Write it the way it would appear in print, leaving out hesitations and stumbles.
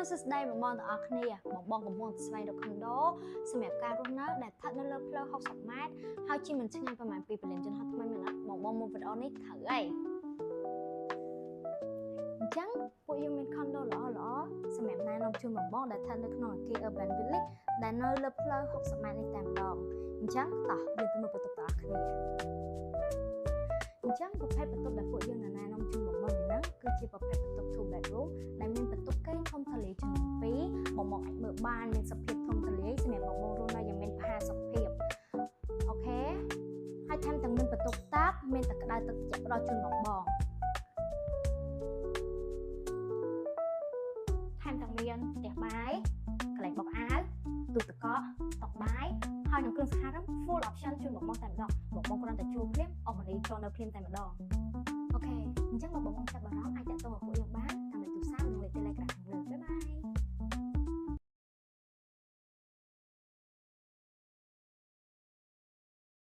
សួស្តីបងប្អូនទាំងអស់គ្នាបងកំពុងស្វែងរក condo សម្រាប់ការរស់នៅដែលស្ថិតនៅលើផ្លូវ60ម៉ែត្រហើយជិះមិនឆ្ងាយប្រហែលពីពលានយន្តហោះថ្មីមែនអត់បងមើលវីដេអូនេះត្រូវហើយអញ្ចឹងពួកយើងមាន condo ល្អសម្រាប់ណែនាំជូនបងដែលស្ថិតនៅក្នុងអគារ Urban Village ដែលនៅលើផ្លូវ60ម៉ែត្រនេះតែម្ដងអញ្ចឹងតោះយើងទៅមើលបន្ទប់ទាំងអស់គ្នាអញ្ចឹងប្រភេទបន្ទប់ដែលពួកយើងណែនាំជូនបងនេះគឺជាប្រភេទបន្ទប់ 2 bedroom ដែលមានបន្ទប់កេងធំទូលាយចំនួន2បងអាចមើលបានមានសភាពធំទូលាយសម្រាប់បងរស់នៅយ៉ាងមានផាសុកភាពអូខេហើយថែមទាំងមានបន្ទប់តាបមានទឹកក្តៅទឹកត្រជាក់ផ្ដល់ជូនបងថែមទាំងមានផ្ទះបាយកន្លែងបោកអាវទូទឹកកកតុបាយហើយនឹងគ្រឿងសង្ហារិម full option ជូនបងតែម្ដងបងគ្រាន់តែជួលភ្លាមអស់moneyចូលនៅភ្លាមតែម្ដងអូខេអញ្ចឹងបងចាប់អារម្មណ៍អាចតាក់ទងกับពួកយើងបានតាមលេខទូរស័ព្ទនិងលេខ Telegram